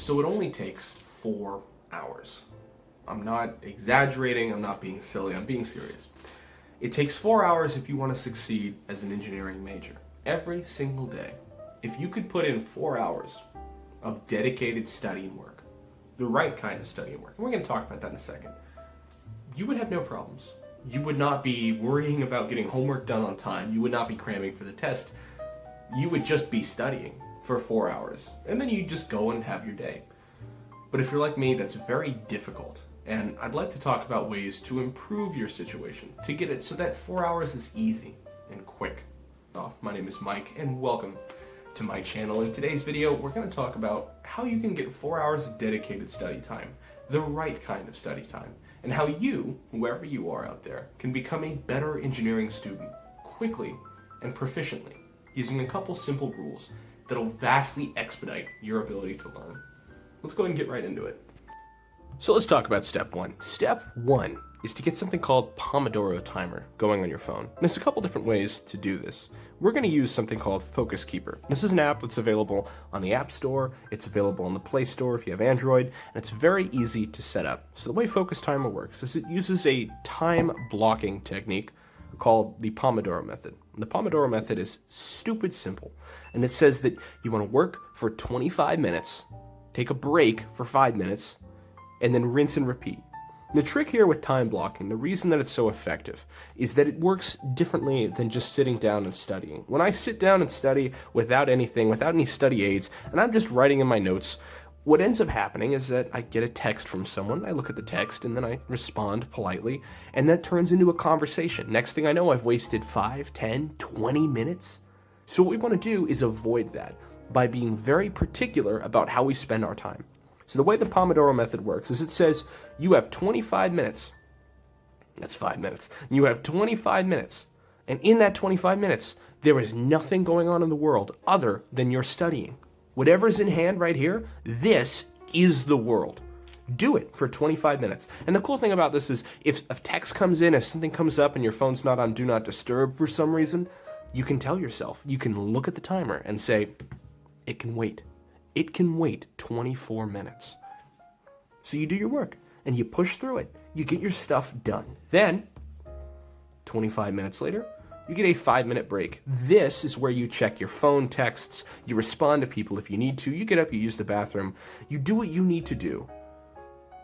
So it only takes 4 hours. I'm not exaggerating, I'm not being silly, I'm being serious. It takes 4 hours if you want to succeed as an engineering major. Every single day. If you could put in 4 hours of dedicated study and work, the right kind of study and work, and we're going to talk about that in a second, you would have no problems. You would not be worrying about getting homework done on time. You would not be cramming for the test. You would just be studying for 4 hours, and then you just go and have your day. But if you're like me, that's very difficult, and I'd like to talk about ways to improve your situation, to get it so that 4 hours is easy and quick. My name is Mike, and welcome to my channel. In today's video, we're going to talk about how you can get 4 hours of dedicated study time, the right kind of study time, and how you, whoever you are out there, can become a better engineering student quickly and proficiently using a couple simple rules that'll vastly expedite your ability to learn. Let's go ahead and get right into it. So let's talk about step one. Step one is to get something called Pomodoro Timer going on your phone. And there's a couple different ways to do this. We're going to use something called Focus Keeper. This is an app that's available on the App Store, it's available on the Play Store if you have Android, and it's very easy to set up. So the way Focus Timer works is it uses a time blocking technique called the Pomodoro method. The Pomodoro method is stupid simple, and it says that you want to work for 25 minutes, take a break for 5 minutes, and then rinse and repeat. The trick here with time blocking, the reason that it's so effective, is that it works differently than just sitting down and studying. When I sit down and study without anything, without any study aids, and I'm just writing in my notes, what ends up happening is that I get a text from someone, I look at the text, and then I respond politely, and that turns into a conversation. Next thing I know, I've wasted 5, 10, 20 minutes. So what we want to do is avoid that by being very particular about how we spend our time. So the way the Pomodoro method works is it says you have 25 minutes. That's 5 minutes. You have 25 minutes. And in that 25 minutes, there is nothing going on in the world other than you're studying. Whatever's in hand right here, this is the world. Do it for 25 minutes. And the cool thing about this is if a text comes in, if something comes up and your phone's not on Do Not Disturb for some reason, you can tell yourself, you can look at the timer and say, it can wait. It can wait 24 minutes. So you do your work and you push through it. You get your stuff done. Then, 25 minutes later, you get a 5-minute break. This is where you check your phone texts, you respond to people if you need to, you get up, you use the bathroom, you do what you need to do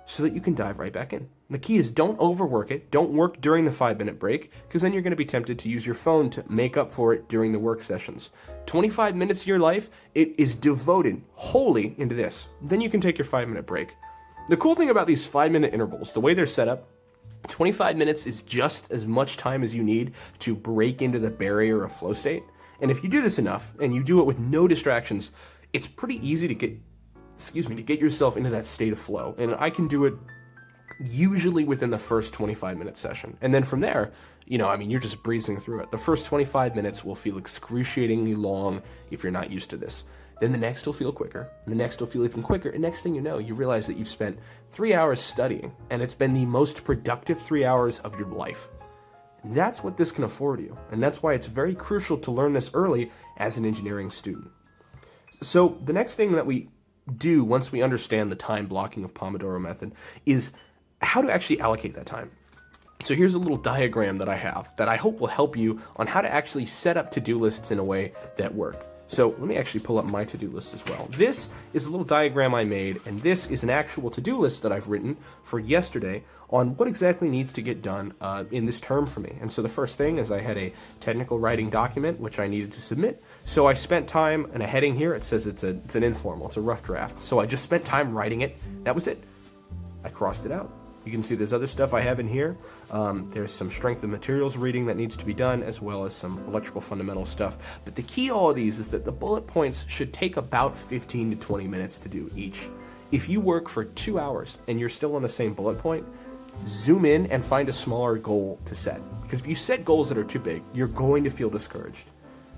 so that you can dive right back in. And the key is don't overwork it, don't work during the 5-minute break, because then you're going to be tempted to use your phone to make up for it during the work sessions. 25 minutes of your life, it is devoted wholly into this. Then you can take your 5-minute break. The cool thing about these 5-minute intervals, the way they're set up, 25 minutes is just as much time as you need to break into the barrier of flow state. And if you do this enough, and you do it with no distractions, it's pretty easy to get yourself into that state of flow. And I can do it usually within the first 25-minute session. And then from there, you're just breezing through it. The first 25 minutes will feel excruciatingly long if you're not used to this. Then the next will feel quicker, and the next will feel even quicker, and next thing you know, you realize that you've spent 3 hours studying, and it's been the most productive 3 hours of your life. And that's what this can afford you, and that's why it's very crucial to learn this early as an engineering student. So the next thing that we do once we understand the time blocking of Pomodoro method is how to actually allocate that time. So here's a little diagram that I have that I hope will help you on how to actually set up to-do lists in a way that work. So let me actually pull up my to-do list as well. This is a little diagram I made, and this is an actual to-do list that I've written for yesterday on what exactly needs to get done in this term for me. And so the first thing is I had a technical writing document which I needed to submit. So I spent time, and a heading here, it says it's an informal, it's a rough draft. So I just spent time writing it. That was it. I crossed it out. You can see there's other stuff I have in here. There's some strength of materials reading that needs to be done, as well as some electrical fundamental stuff. But the key to all of these is that the bullet points should take about 15 to 20 minutes to do each. If you work for 2 hours and you're still on the same bullet point, zoom in and find a smaller goal to set. Because if you set goals that are too big, you're going to feel discouraged.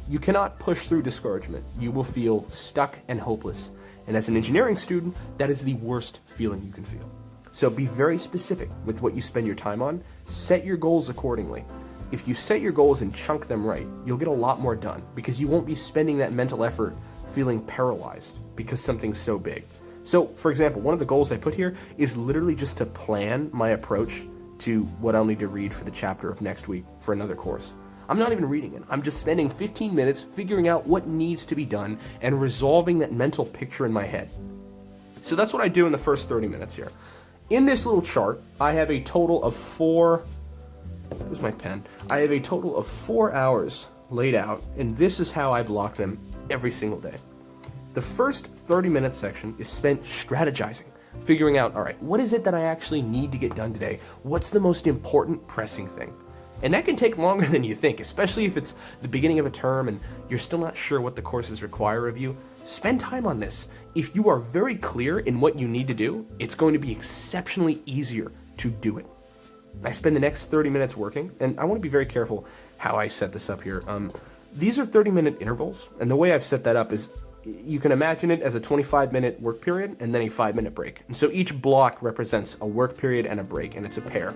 You cannot push through discouragement. You will feel stuck and hopeless. And as an engineering student, that is the worst feeling you can feel. So be very specific with what you spend your time on. Set your goals accordingly. If you set your goals and chunk them right, you'll get a lot more done because you won't be spending that mental effort feeling paralyzed because something's so big. So, for example, one of the goals I put here is literally just to plan my approach to what I'll need to read for the chapter of next week for another course. I'm not even reading it. I'm just spending 15 minutes figuring out what needs to be done and resolving that mental picture in my head. So that's what I do in the first 30 minutes here. In this little chart, I have a total of here's my pen. I have a total of 4 hours laid out, and this is how I block them every single day. The first 30-minute section is spent strategizing, figuring out, all right, what is it that I actually need to get done today? What's the most important pressing thing? And that can take longer than you think, especially if it's the beginning of a term and you're still not sure what the courses require of you. Spend time on this. If you are very clear in what you need to do, it's going to be exceptionally easier to do it. I spend the next 30 minutes working, and I want to be very careful how I set this up here. These are 30-minute intervals, and the way I've set that up is you can imagine it as a 25-minute work period and then a 5-minute break. And so each block represents a work period and a break, and it's a pair.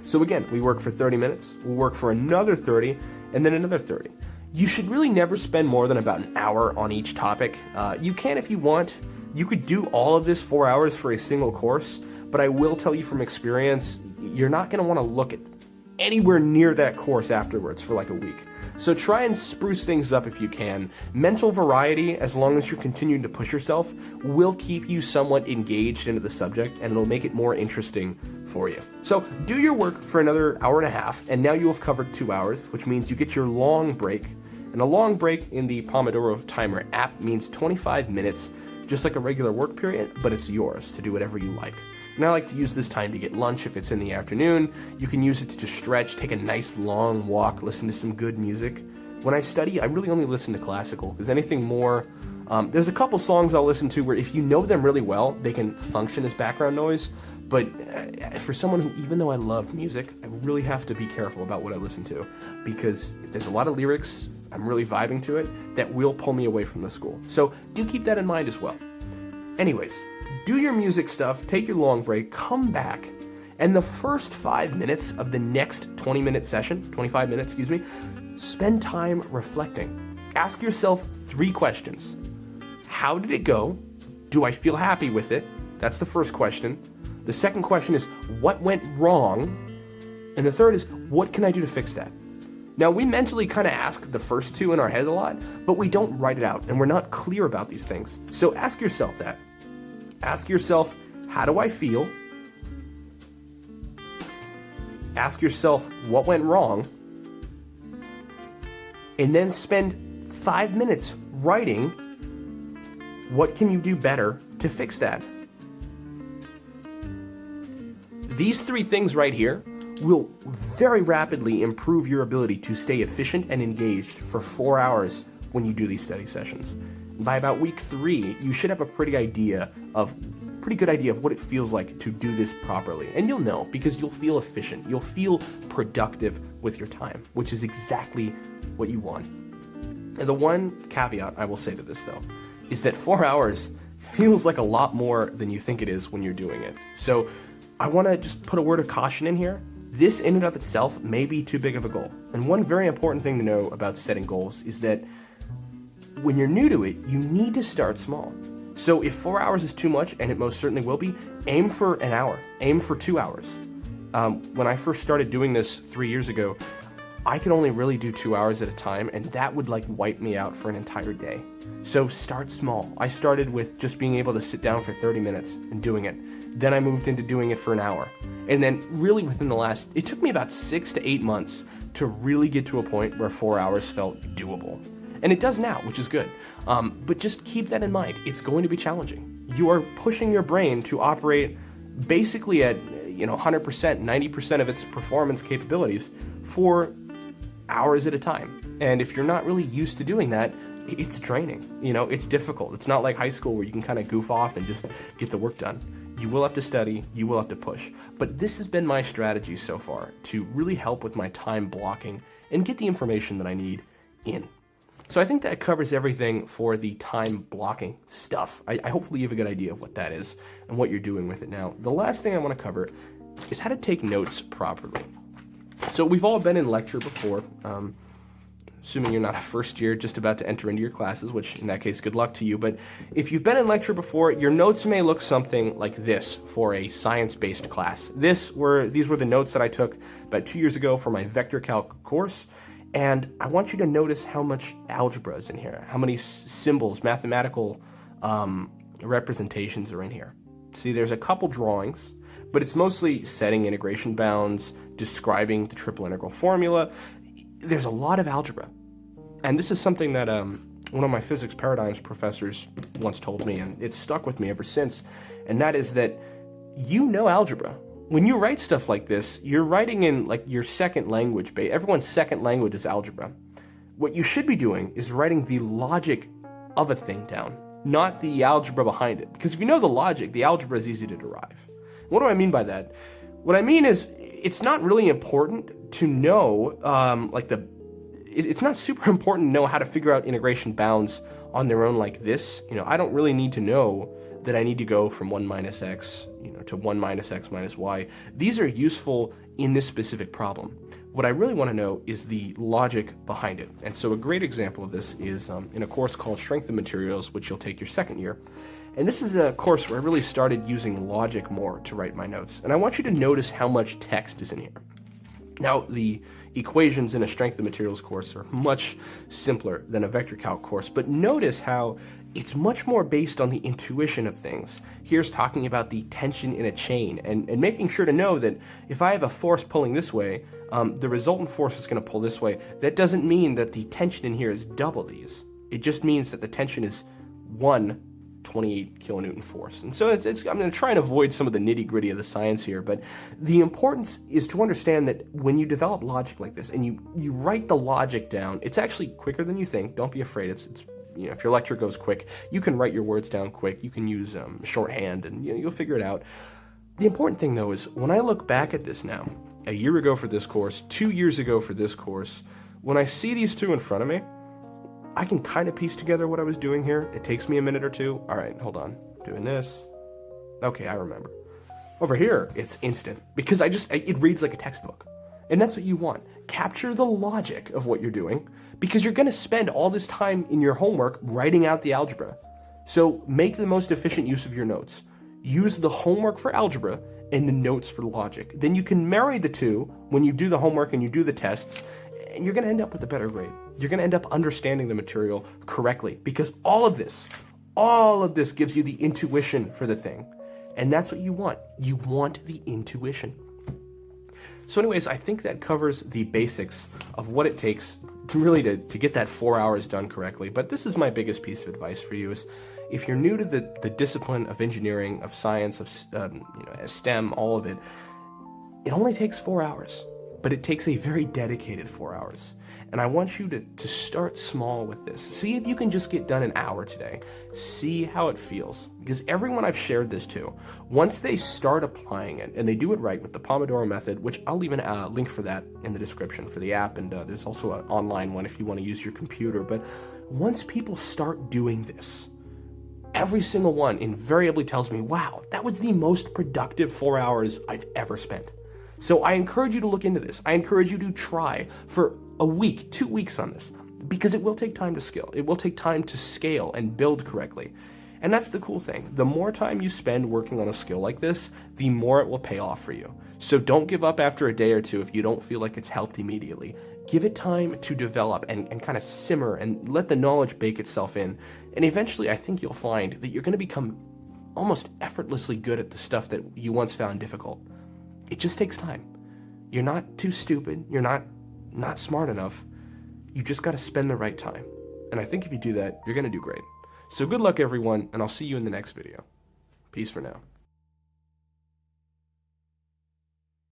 So again, we work for 30 minutes, we'll work for another 30, and then another 30. You should really never spend more than about an hour on each topic. You can if you want. You could do all of this 4 hours for a single course, but I will tell you from experience, you're not going to want to look at anywhere near that course afterwards for like a week. So try and spruce things up if you can. Mental variety, as long as you're continuing to push yourself, will keep you somewhat engaged into the subject, and it'll make it more interesting for you. So do your work for another hour and a half, and now you have covered 2 hours, which means you get your long break. And a long break in the Pomodoro Timer app means 25 minutes, just like a regular work period, but it's yours to do whatever you like. And I like to use this time to get lunch if it's in the afternoon. You can use it to just stretch, take a nice long walk, listen to some good music. When I study, I really only listen to classical, because anything more, there's a couple songs I'll listen to where if you know them really well, they can function as background noise. But for someone who, even though I love music, I really have to be careful about what I listen to, because if there's a lot of lyrics, I'm really vibing to it, that will pull me away from the school. So do keep that in mind as well. Anyways, do your music stuff, take your long break, come back, and the first 5 minutes of the next 25 minutes, spend time reflecting. Ask yourself 3 questions. How did it go? Do I feel happy with it? That's the first question. The second question is, what went wrong? And the third is, what can I do to fix that? Now, we mentally kind of ask the first 2 in our head a lot, but we don't write it out, and we're not clear about these things. So ask yourself that. Ask yourself, how do I feel? Ask yourself, what went wrong? And then spend 5 minutes writing, what can you do better to fix that? These 3 things right here will very rapidly improve your ability to stay efficient and engaged for 4 hours when you do these study sessions. By about week 3, you should have a pretty good idea of what it feels like to do this properly. And you'll know, because you'll feel efficient. You'll feel productive with your time, which is exactly what you want. And the one caveat I will say to this, though, is that 4 hours feels like a lot more than you think it is when you're doing it. So I want to just put a word of caution in here. This in and of itself may be too big of a goal. And one very important thing to know about setting goals is that when you're new to it, you need to start small. So if 4 hours is too much, and it most certainly will be, aim for an hour, aim for 2 hours. When I first started doing this 3 years ago, I could only really do 2 hours at a time, and that would like wipe me out for an entire day. So start small. I started with just being able to sit down for 30 minutes and doing it. Then I moved into doing it for an hour. And then really within it took me about 6 to 8 months to really get to a point where 4 hours felt doable. And it does now, which is good. But just keep that in mind. It's going to be challenging. You are pushing your brain to operate basically at 100%, 90% of its performance capabilities for hours at a time. And if you're not really used to doing that, it's draining. It's difficult. It's not like high school where you can kind of goof off and just get the work done. You will have to study, you will have to push. But this has been my strategy so far to really help with my time blocking and get the information that I need in. So I think that covers everything for the time blocking stuff. I hopefully you have a good idea of what that is and what you're doing with it now. The last thing I want to cover is how to take notes properly. So we've all been in lecture before. assuming you're not a first year just about to enter into your classes, which in that case, good luck to you. But if you've been in lecture before, your notes may look something like this for a science-based class. These were the notes that I took about 2 years ago for my vector calc course. And I want you to notice how much algebra is in here, how many symbols, mathematical representations are in here. See, there's a couple drawings, but it's mostly setting integration bounds, describing the triple integral formula. There's a lot of algebra. And this is something that one of my physics paradigms professors once told me, and it's stuck with me ever since, and that is that you know algebra. When you write stuff like this, you're writing in like your second language. Everyone's second language is algebra. What you should be doing is writing the logic of a thing down, not the algebra behind it. Because if you know the logic, the algebra is easy to derive. What do I mean by that? What I mean is, it's not really important to know, it's not super important to know how to figure out integration bounds on their own like this. I don't really need to know that I need to go from 1 minus x, to 1 minus x minus y. These are useful in this specific problem. What I really want to know is the logic behind it. And so a great example of this is in a course called Strength of Materials, which you'll take your second year. And this is a course where I really started using logic more to write my notes. And I want you to notice how much text is in here. Now, the equations in a Strength of Materials course are much simpler than a vector calc course, but notice how it's much more based on the intuition of things. Here's talking about the tension in a chain and making sure to know that if I have a force pulling this way, the resultant force is going to pull this way. That doesn't mean that the tension in here is double these. It just means that the tension is 28 kilonewton force. And so I'm going to try and avoid some of the nitty-gritty of the science here, but the importance is to understand that when you develop logic like this and you write the logic down, it's actually quicker than you think. Don't be afraid. It's if your lecture goes quick, you can write your words down quick. You can use shorthand, and you'll figure it out. The important thing, though, is when I look back at this now, a year ago for this course, 2 years ago for this course, when I see these two in front of me, I can kind of piece together what I was doing here. It takes me a minute or two. All right, hold on. Doing this. Okay, I remember. Over here, it's instant because it reads like a textbook. And that's what you want. Capture the logic of what you're doing because you're going to spend all this time in your homework writing out the algebra. So make the most efficient use of your notes. Use the homework for algebra and the notes for logic. Then you can marry the two when you do the homework and you do the tests, and you're going to end up with a better grade. You're going to end up understanding the material correctly because all of this gives you the intuition for the thing. And that's what you want. You want the intuition. So anyways, I think that covers the basics of what it takes to get that 4 hours done correctly. But this is my biggest piece of advice for you is if you're new to the discipline of engineering, of science, of STEM, all of it, it only takes 4 hours, but it takes a very dedicated 4 hours. And I want you to start small with this. See if you can just get done an hour today. See how it feels. Because everyone I've shared this to, once they start applying it, and they do it right with the Pomodoro method, which I'll leave a link for that in the description for the app, and there's also an online one if you want to use your computer. But once people start doing this, every single one invariably tells me, wow, that was the most productive 4 hours I've ever spent. So I encourage you to look into this. I encourage you to try for a week, 2 weeks on this, because it will take time to scale. It will take time to scale and build correctly. And that's the cool thing. The more time you spend working on a skill like this, the more it will pay off for you. So don't give up after a day or two if you don't feel like it's helped immediately. Give it time to develop and kind of simmer and let the knowledge bake itself in. And eventually, I think you'll find that you're going to become almost effortlessly good at the stuff that you once found difficult. It just takes time. You're not too stupid. You're not smart enough. You just got to spend the right time. And I think if you do that, you're going to do great. So good luck, everyone, and I'll see you in the next video. Peace for now.